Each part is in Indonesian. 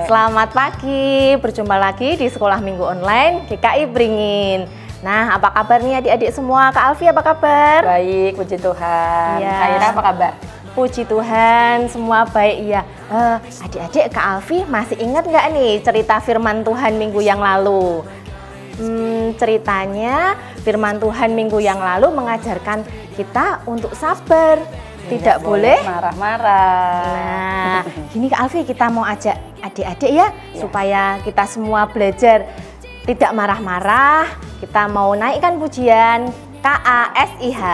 Selamat pagi, berjumpa lagi di Sekolah Minggu Online GKI Beringin. Nah, apa kabar nih adik-adik semua? Kak Alfi apa kabar? Baik, puji Tuhan. Ya. Kak Ira apa kabar? Puji Tuhan, semua baik ya. Adik-adik, Kak Alfi masih ingat nggak nih cerita firman Tuhan minggu yang lalu? Ceritanya firman Tuhan minggu yang lalu mengajarkan kita untuk sabar. Tidak boleh marah-marah. Nah, gini Kak Alfi, kita mau ajak adik-adik ya, supaya kita semua belajar tidak marah-marah. Kita mau naikkan pujian KASIH.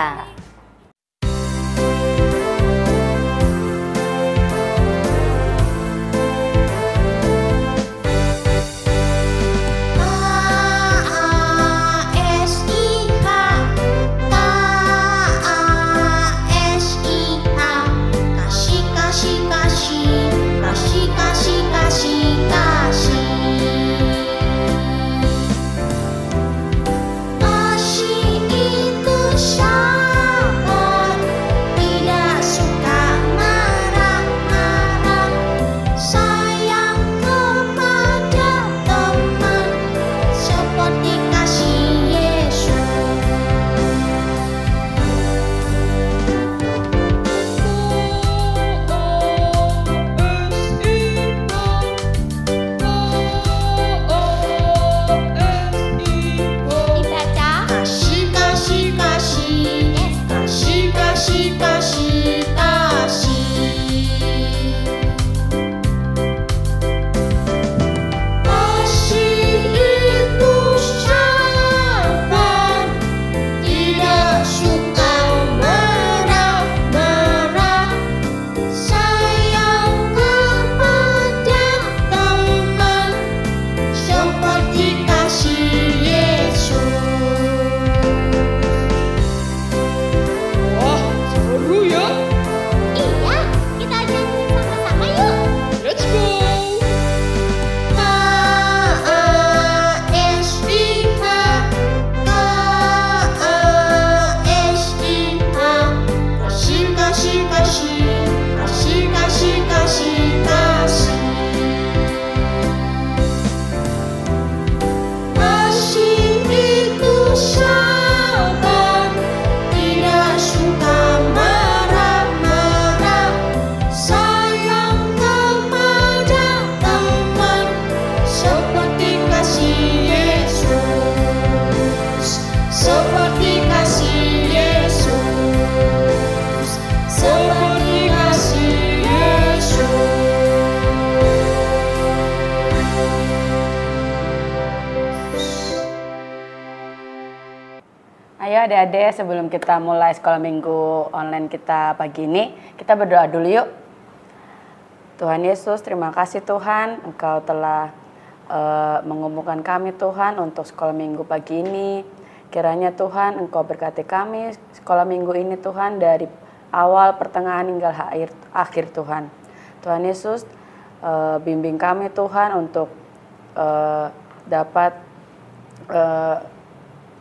Ayo adik-adik, sebelum kita mulai sekolah minggu online kita pagi ini, kita berdoa dulu yuk. Tuhan Yesus, terima kasih Tuhan, Engkau telah mengumpulkan kami Tuhan untuk sekolah minggu pagi ini. Kiranya Tuhan Engkau berkati kami sekolah minggu ini Tuhan, dari awal, pertengahan hingga akhir Tuhan. Tuhan Yesus, bimbing kami Tuhan untuk dapat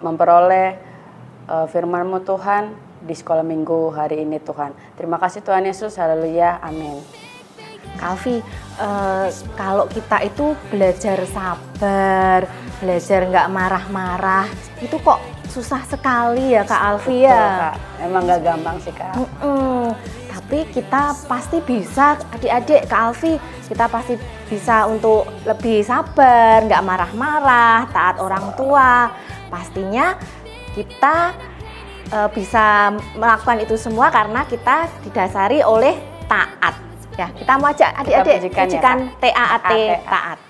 memperoleh firman-Mu Tuhan di sekolah minggu hari ini Tuhan. Terima kasih Tuhan Yesus, haleluya, amin. Kak Alfi, kalau kita itu belajar sabar, belajar nggak marah-marah, itu kok susah sekali ya Kak Alfi ya? Betul, Kak. Emang nggak gampang sih Kak. Tapi kita pasti bisa, adik-adik Kak Alfi, kita pasti bisa untuk lebih sabar, nggak marah-marah, taat orang tua. Pastinya kita bisa melakukan itu semua karena kita didasari oleh taat. Ya, kita mau ajak adik-adik pujikan TAAT, taat.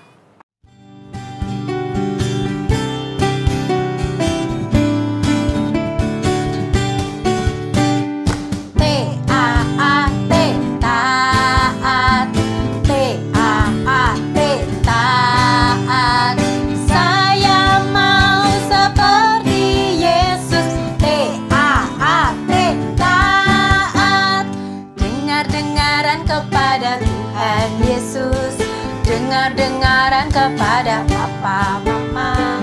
Dengar-dengaran kepada papa mama,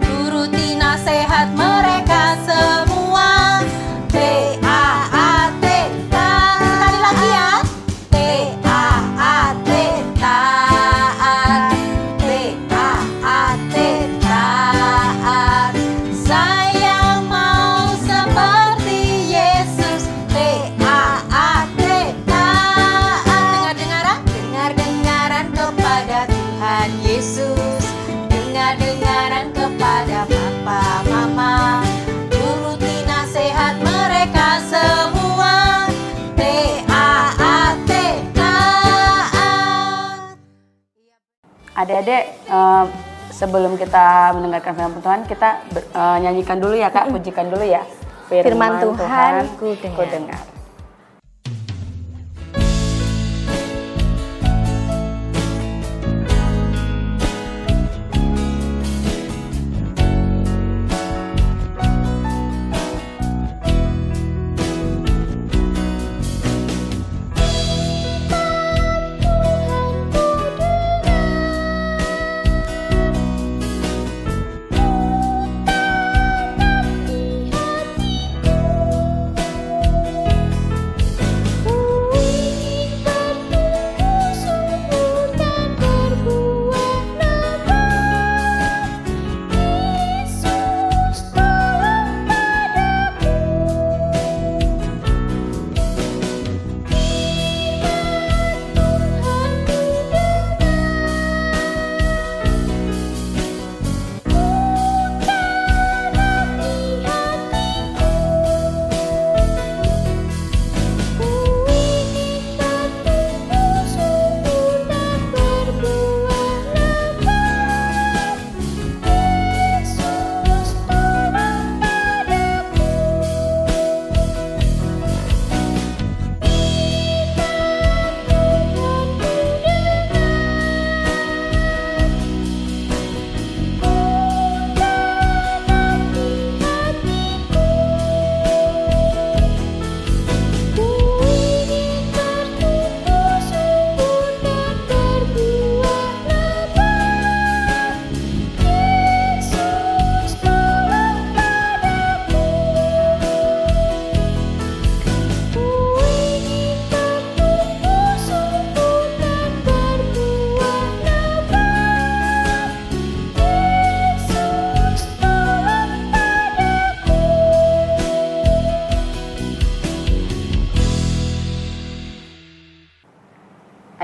turuti nasihat mereka semua. T-A-A-T, sekali lagi ya. T-A-A-T, taat. Adik-adik, sebelum kita mendengarkan firman Tuhan, kita nyanyikan dulu ya Kak, pujikan dulu ya. Firman Tuhan, ku dengar.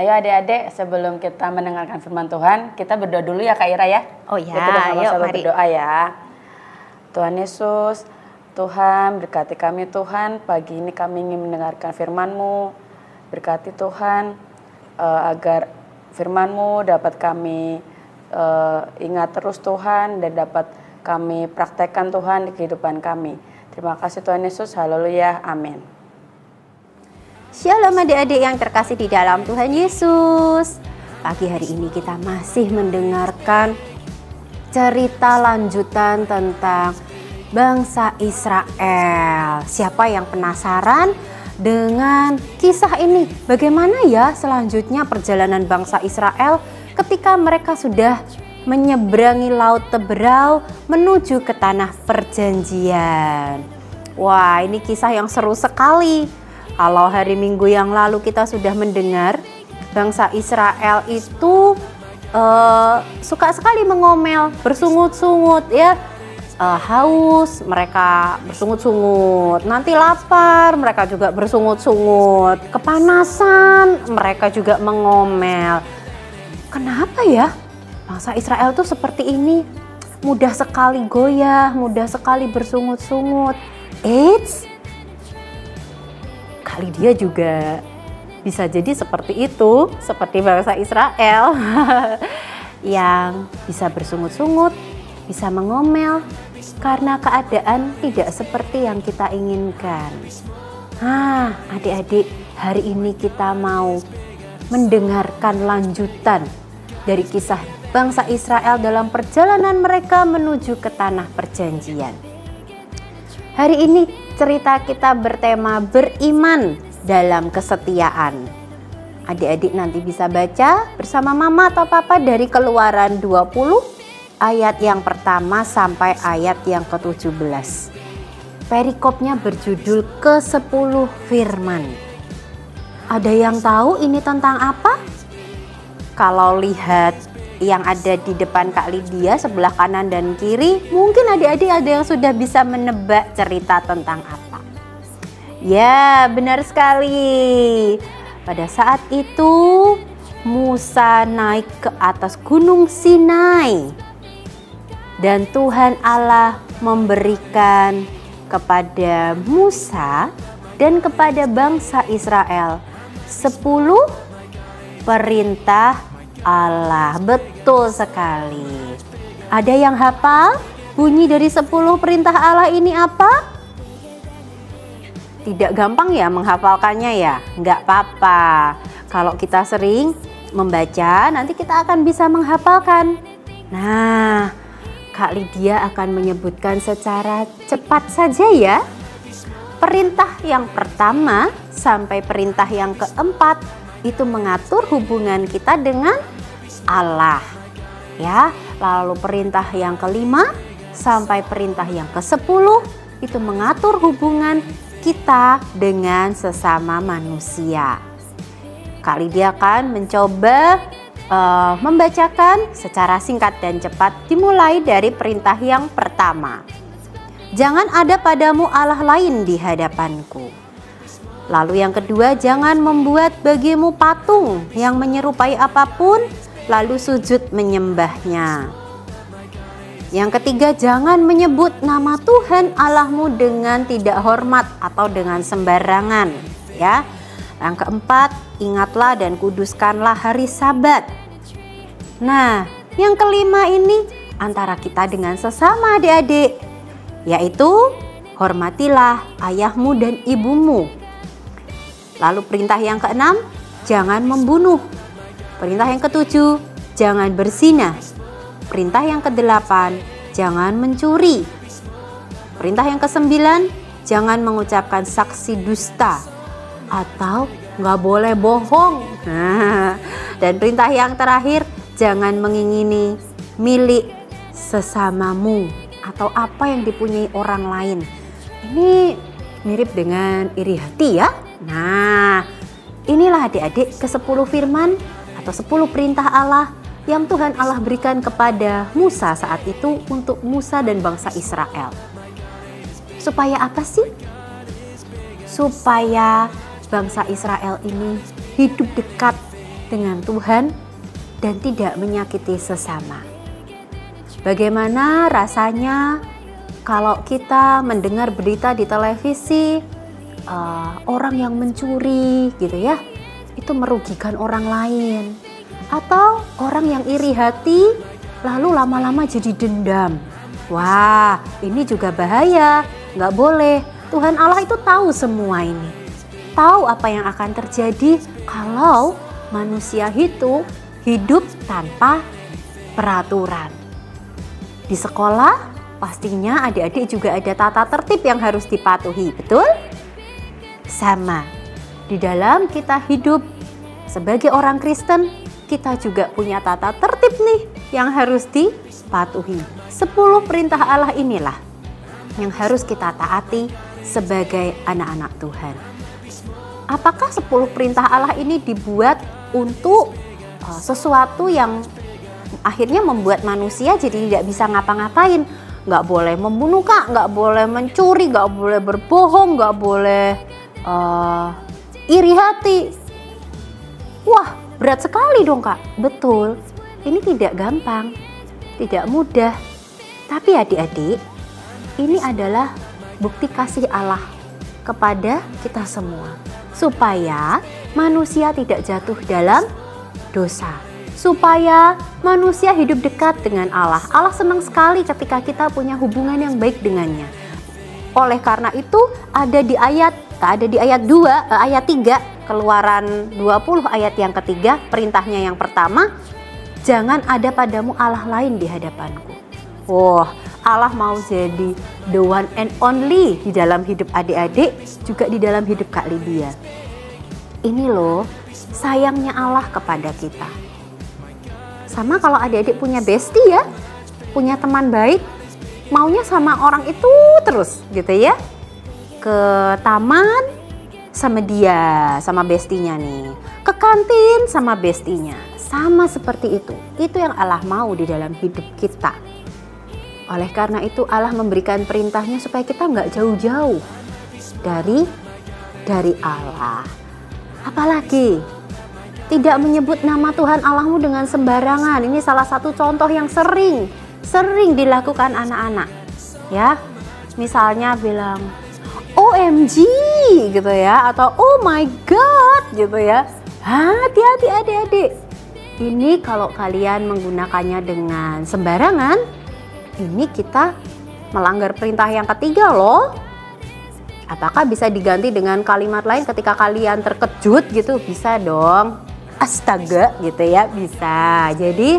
Ayo adik-adik, sebelum kita mendengarkan firman Tuhan, kita berdoa dulu ya Kak Ira ya. Oh ya, kita bersama-sama mari berdoa ya. Tuhan Yesus, Tuhan berkati kami Tuhan, pagi ini kami ingin mendengarkan firman-Mu. Berkati Tuhan, agar firman-Mu dapat kami ingat terus Tuhan, dan dapat kami praktekkan Tuhan di kehidupan kami. Terima kasih Tuhan Yesus, haleluya, amin. Shalom adik-adik yang terkasih di dalam Tuhan Yesus. Pagi hari ini kita masih mendengarkan cerita lanjutan tentang bangsa Israel. Siapa yang penasaran dengan kisah ini? Bagaimana ya selanjutnya perjalanan bangsa Israel ketika mereka sudah menyeberangi Laut Teberau menuju ke tanah perjanjian? Wah, ini kisah yang seru sekali. Kalau hari Minggu yang lalu kita sudah mendengar bangsa Israel itu suka sekali mengomel, bersungut-sungut ya, haus mereka bersungut-sungut, nanti lapar mereka juga bersungut-sungut, kepanasan mereka juga mengomel. Kenapa ya bangsa Israel tuh seperti ini? Mudah sekali goyah, mudah sekali bersungut-sungut. Eits, kali dia juga bisa jadi seperti itu, seperti bangsa Israel yang bisa bersungut-sungut, bisa mengomel karena keadaan tidak seperti yang kita inginkan. Adik-adik, hari ini kita mau mendengarkan lanjutan dari kisah bangsa Israel dalam perjalanan mereka menuju ke tanah perjanjian. Hari ini cerita kita bertema beriman dalam kesetiaan. Adik-adik nanti bisa baca bersama mama atau papa dari Keluaran 20 ayat yang pertama sampai ayat yang ke-17. Perikopnya berjudul ke-10 firman. Ada yang tahu ini tentang apa? Kalau lihat yang ada di depan Kak Lydia sebelah kanan dan kiri, mungkin adik-adik ada yang sudah bisa menebak cerita tentang apa. Ya, benar sekali. Pada saat itu Musa naik ke atas gunung Sinai dan Tuhan Allah memberikan kepada Musa dan kepada bangsa Israel 10 perintah Allah. Betul sekali. Ada yang hafal bunyi dari 10 perintah Allah ini apa? Tidak gampang ya menghafalkannya ya? Nggak apa-apa. Kalau kita sering membaca, nanti kita akan bisa menghafalkan. Nah, Kak Lydia akan menyebutkan secara cepat saja ya. Perintah yang pertama sampai perintah yang keempat itu mengatur hubungan kita dengan Allah. Ya, lalu perintah yang kelima sampai perintah yang ke-10 itu mengatur hubungan kita dengan sesama manusia. Kak Lydia akan mencoba membacakan secara singkat dan cepat, dimulai dari perintah yang pertama. Jangan ada padamu Allah lain di hadapanku. Lalu yang kedua, jangan membuat bagimu patung yang menyerupai apapun, lalu sujud menyembahnya. Yang ketiga, jangan menyebut nama Tuhan Allahmu dengan tidak hormat atau dengan sembarangan, ya. Yang keempat, ingatlah dan kuduskanlah hari Sabat. Nah, yang kelima ini antara kita dengan sesama adik-adik, yaitu hormatilah ayahmu dan ibumu. Lalu perintah yang keenam, jangan membunuh. Perintah yang ketujuh, jangan berzina. Perintah yang kedelapan, jangan mencuri. Perintah yang kesembilan, jangan mengucapkan saksi dusta atau nggak boleh bohong. Nah, dan perintah yang terakhir, jangan mengingini milik sesamamu atau apa yang dipunyai orang lain. Ini mirip dengan iri hati ya. Nah, inilah adik-adik ke-10 firman atau 10 perintah Allah yang Tuhan Allah berikan kepada Musa saat itu untuk Musa dan bangsa Israel. Supaya apa sih? Supaya bangsa Israel ini hidup dekat dengan Tuhan dan tidak menyakiti sesama. Bagaimana rasanya kalau kita mendengar berita di televisi, orang yang mencuri gitu ya, itu merugikan orang lain. Atau orang yang iri hati lalu lama-lama jadi dendam. Wah, ini juga bahaya, nggak boleh. Tuhan Allah itu tahu semua ini. Tahu apa yang akan terjadi kalau manusia itu hidup tanpa peraturan. Di sekolah pastinya adik-adik juga ada tata tertib yang harus dipatuhi, betul? Sama, di dalam kita hidup sebagai orang Kristen, kita juga punya tata tertib nih yang harus dipatuhi. 10 perintah Allah inilah yang harus kita taati sebagai anak-anak Tuhan. Apakah 10 perintah Allah ini dibuat untuk sesuatu yang akhirnya membuat manusia jadi tidak bisa ngapa-ngapain? Nggak boleh membunuh Kak, nggak boleh mencuri, nggak boleh berbohong, nggak boleh iri hati. Wah, berat sekali dong Kak. Betul, ini tidak gampang, tidak mudah. Tapi adik-adik, ini adalah bukti kasih Allah kepada kita semua. Supaya manusia tidak jatuh dalam dosa. Supaya manusia hidup dekat dengan Allah. Allah senang sekali ketika kita punya hubungan yang baik dengannya. Oleh karena itu ada di ayat 3 Keluaran 20 ayat yang ketiga, perintahnya yang pertama, jangan ada padamu Allah lain di hadapanku. Wah, Allah mau jadi the one and only di dalam hidup adik-adik, juga di dalam hidup Kak Lydia. Ini loh sayangnya Allah kepada kita. Sama kalau adik-adik punya bestie ya, punya teman baik, maunya sama orang itu terus gitu ya. Ke taman sama dia, sama bestinya nih. Ke kantin sama bestinya. Sama seperti itu. Itu yang Allah mau di dalam hidup kita. Oleh karena itu Allah memberikan perintahnya supaya kita nggak jauh-jauh dari Allah. Apalagi tidak menyebut nama Tuhan Allahmu dengan sembarangan. Ini salah satu contoh yang sering dilakukan anak-anak. Ya, misalnya bilang OMG gitu ya, atau oh my god gitu ya. Hati-hati adik-adik. Ini kalau kalian menggunakannya dengan sembarangan, ini kita melanggar perintah yang ketiga loh. Apakah bisa diganti dengan kalimat lain ketika kalian terkejut gitu? Bisa dong. Astaga gitu ya, bisa. Jadi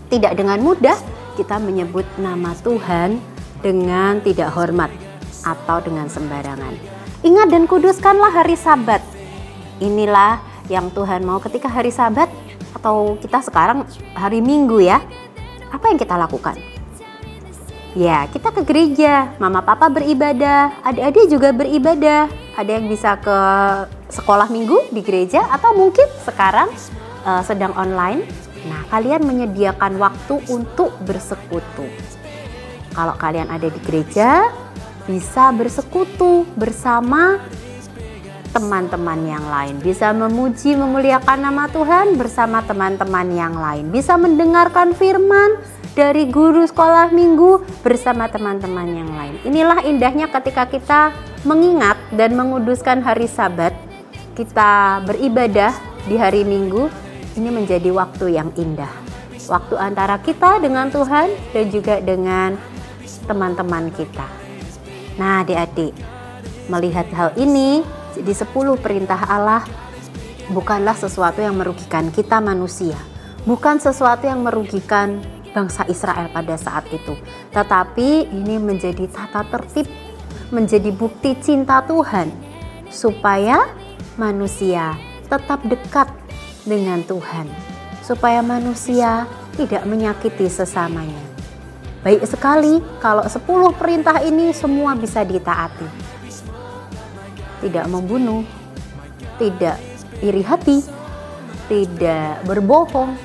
tidak dengan mudah kita menyebut nama Tuhan dengan tidak hormat atau dengan sembarangan. Ingat dan kuduskanlah hari Sabat. Inilah yang Tuhan mau ketika hari Sabat atau kita sekarang hari Minggu ya. Apa yang kita lakukan? Ya, kita ke gereja, mama papa beribadah, adik-adik juga beribadah. Ada yang bisa ke sekolah minggu di gereja atau mungkin sekarang sedang online. Nah, kalian menyediakan waktu untuk bersekutu. Kalau kalian ada di gereja, bisa bersekutu bersama teman-teman yang lain. Bisa memuji, memuliakan nama Tuhan bersama teman-teman yang lain. Bisa mendengarkan firman dari guru sekolah minggu bersama teman-teman yang lain. Inilah indahnya ketika kita mengingat dan menguduskan hari Sabat. Kita beribadah di hari Minggu. Ini menjadi waktu yang indah. Waktu antara kita dengan Tuhan dan juga dengan teman-teman kita. Nah, adik-adik, melihat hal ini, jadi 10 perintah Allah bukanlah sesuatu yang merugikan kita manusia. Bukan sesuatu yang merugikan bangsa Israel pada saat itu. Tetapi ini menjadi tata tertib, menjadi bukti cinta Tuhan supaya manusia tetap dekat dengan Tuhan, supaya manusia tidak menyakiti sesamanya. Baik sekali kalau 10 perintah ini semua bisa ditaati. Tidak membunuh, tidak iri hati, tidak berbohong,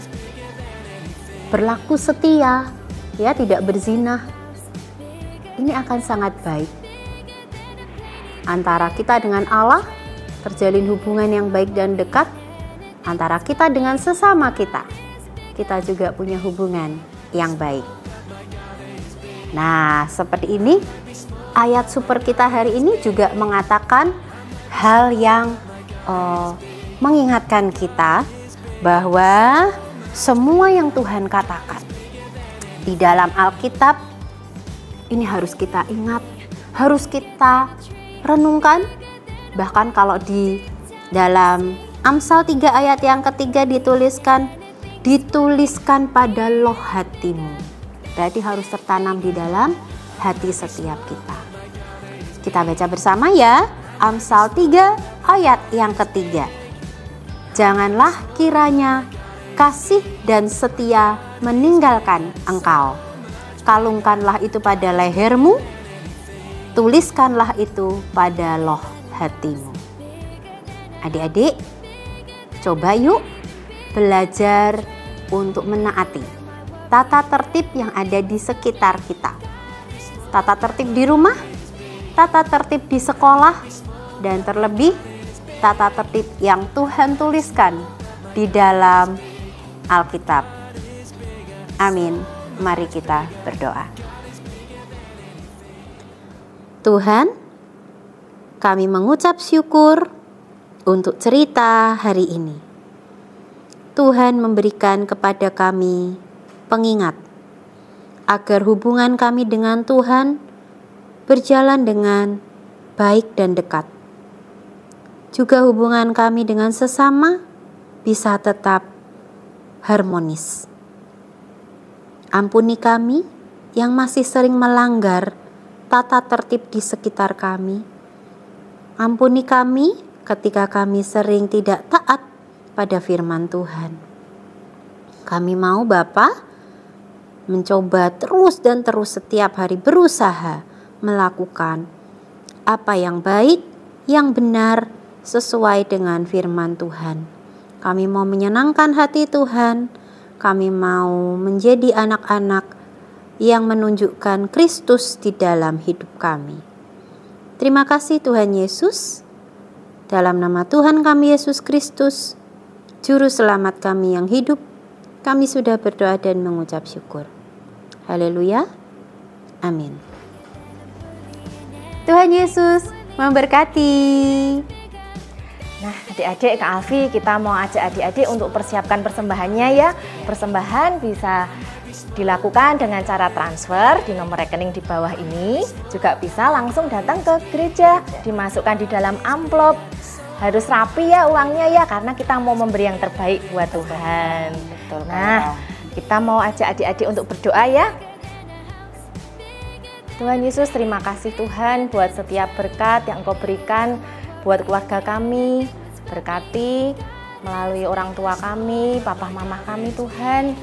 berlaku setia, ya, tidak berzina. Ini akan sangat baik. Antara kita dengan Allah terjalin hubungan yang baik dan dekat. Antara kita dengan sesama kita juga punya hubungan yang baik. Nah, seperti ini ayat super kita hari ini juga mengatakan hal yang mengingatkan kita bahwa semua yang Tuhan katakan di dalam Alkitab ini harus kita ingat, harus kita renungkan. Bahkan kalau di dalam Amsal 3 ayat yang ketiga dituliskan pada loh hatimu. Berarti harus tertanam di dalam hati setiap kita. Kita baca bersama ya, Amsal 3 ayat yang ketiga. Janganlah kiranya kasih dan setia meninggalkan engkau. Kalungkanlah itu pada lehermu, tuliskanlah itu pada loh hatimu. Adik-adik, coba yuk belajar untuk menaati tata tertib yang ada di sekitar kita. Tata tertib di rumah, tata tertib di sekolah, dan terlebih tata tertib yang Tuhan tuliskan di dalam Alkitab. Amin. Mari kita berdoa. Tuhan, kami mengucap syukur untuk cerita hari ini. Tuhan memberikan kepada kami pengingat agar hubungan kami dengan Tuhan berjalan dengan baik dan dekat. Juga hubungan kami dengan sesama bisa tetap harmonis. Ampuni kami yang masih sering melanggar tata tertib di sekitar kami. Ampuni kami ketika kami sering tidak taat pada firman Tuhan. Kami mau Bapa mencoba terus dan terus setiap hari berusaha melakukan apa yang baik, yang benar, sesuai dengan firman Tuhan. Kami mau menyenangkan hati Tuhan. Kami mau menjadi anak-anak yang menunjukkan Kristus di dalam hidup kami. Terima kasih Tuhan Yesus. Dalam nama Tuhan kami Yesus Kristus, Juru Selamat kami yang hidup, kami sudah berdoa dan mengucap syukur. Haleluya. Amin. Tuhan Yesus memberkati. Nah, adik-adik, Kak Alfi, kita mau ajak adik-adik untuk persiapkan persembahannya ya. Persembahan bisa dilakukan dengan cara transfer di nomor rekening di bawah ini. Juga bisa langsung datang ke gereja, dimasukkan di dalam amplop. Harus rapi ya uangnya ya, karena kita mau memberi yang terbaik buat Tuhan. Betul, Nah, kita mau ajak adik-adik untuk berdoa ya. Tuhan Yesus, terima kasih Tuhan buat setiap berkat yang Engkau berikan buat keluarga kami. Berkati melalui orang tua kami, papa mama kami Tuhan.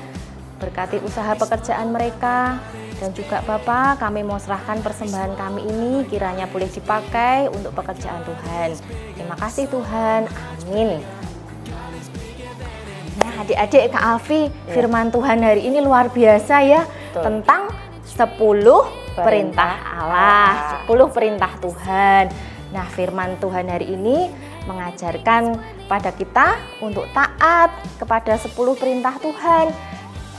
Berkati usaha pekerjaan mereka. Dan juga Bapa, kami mau serahkan persembahan kami ini kiranya boleh dipakai untuk pekerjaan Tuhan. Terima kasih Tuhan, amin. Nah, adik-adik, Kak Alfi, firman Tuhan hari ini luar biasa ya. Betul. Tentang 10 perintah Allah, 10 perintah Tuhan. Nah, firman Tuhan hari ini mengajarkan pada kita untuk taat kepada 10 perintah Tuhan.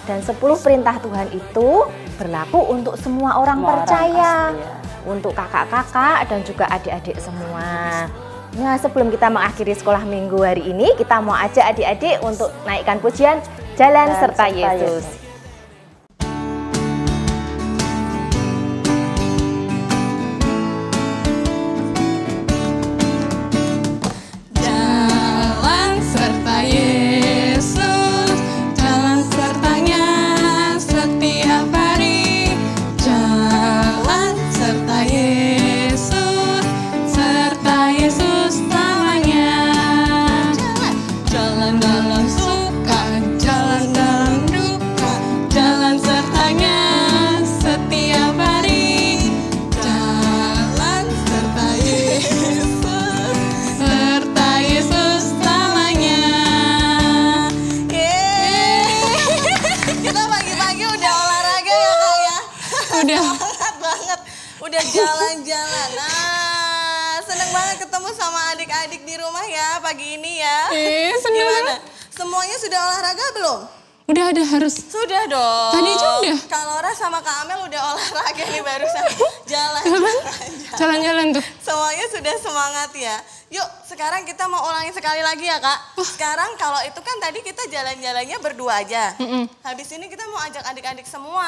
Dan 10 perintah Tuhan itu berlaku untuk semua orang percaya, untuk kakak-kakak dan juga adik-adik semua. Nah, sebelum kita mengakhiri sekolah minggu hari ini, kita mau ajak adik-adik untuk naikkan pujian Jalan Serta Yesus. Udah jalan-jalan. Nah, seneng banget ketemu sama adik-adik di rumah ya pagi ini ya. Seneng Gimana? banget. Semuanya sudah olahraga belum? Udah ada harus. Sudah dong. Tadi aja udah. Kak Laura sama Kak Amel udah olahraga nih barusan. Jalan-jalan tuh. Semuanya sudah semangat ya. Yuk, sekarang kita mau ulangi sekali lagi ya Kak. Sekarang kalau itu kan tadi kita jalan-jalannya berdua aja. Habis ini kita mau ajak adik-adik semua.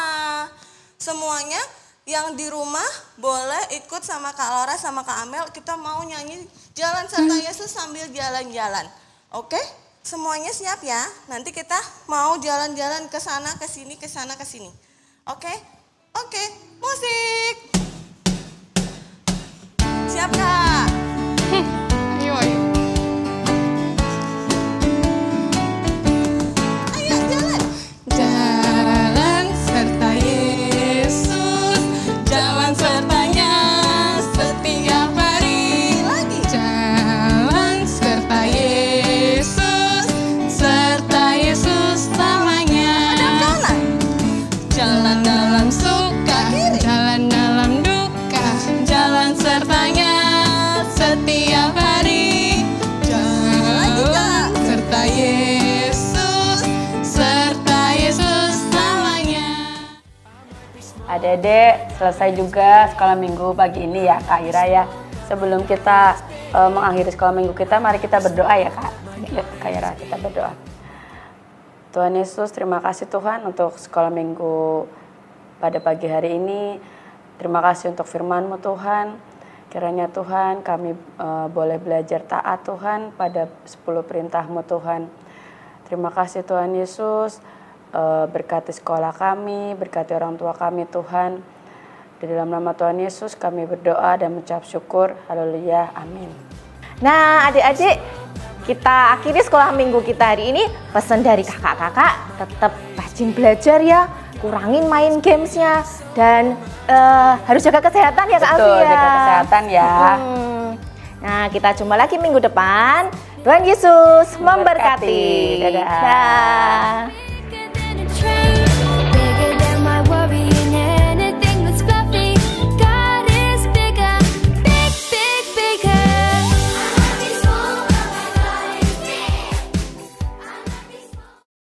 Semuanya yang di rumah boleh ikut sama Kak Laura sama Kak Amel. Kita mau nyanyi Jalan Serta Yesus sambil jalan-jalan. Oke? Semuanya siap ya? Nanti kita mau jalan-jalan ke sana, ke sini, ke sana, ke sini. Oke? Oke, musik. Siap Kak? Ayo, ayo. Ayo jalan. Jalan serta Yesus, jalan sertanya setiap hari. Lagi. Jalan serta Yesus, serta Yesus selamanya. Kanan. Jalan dalam suka, jalan dalam duka, jalan sertanya setiap hari. Jalan serta Yesus, serta Yesus selamanya. Adik-adik, selesai juga sekolah minggu pagi ini ya Kak Ira ya. Sebelum kita mengakhiri sekolah minggu kita, mari kita berdoa ya Kak. Yuk Kak Ira, kita berdoa. Tuhan Yesus, terima kasih Tuhan untuk sekolah minggu pada pagi hari ini. Terima kasih untuk firman-Mu Tuhan. Kiranya Tuhan kami boleh belajar taat Tuhan pada 10 perintah-Mu Tuhan. Terima kasih Tuhan Yesus. Berkati sekolah kami, berkati orang tua kami Tuhan. Di dalam nama Tuhan Yesus kami berdoa dan mengucap syukur. Haleluya, amin. Nah, adik-adik, kita akhiri sekolah minggu kita hari ini. Pesan dari kakak-kakak, tetap rajin belajar ya, kurangin main gamesnya, dan harus jaga kesehatan ya Kak Alfi Betul, ya. jaga kesehatan ya. Nah, kita jumpa lagi minggu depan. Tuhan Yesus memberkati. Dadah. Dah.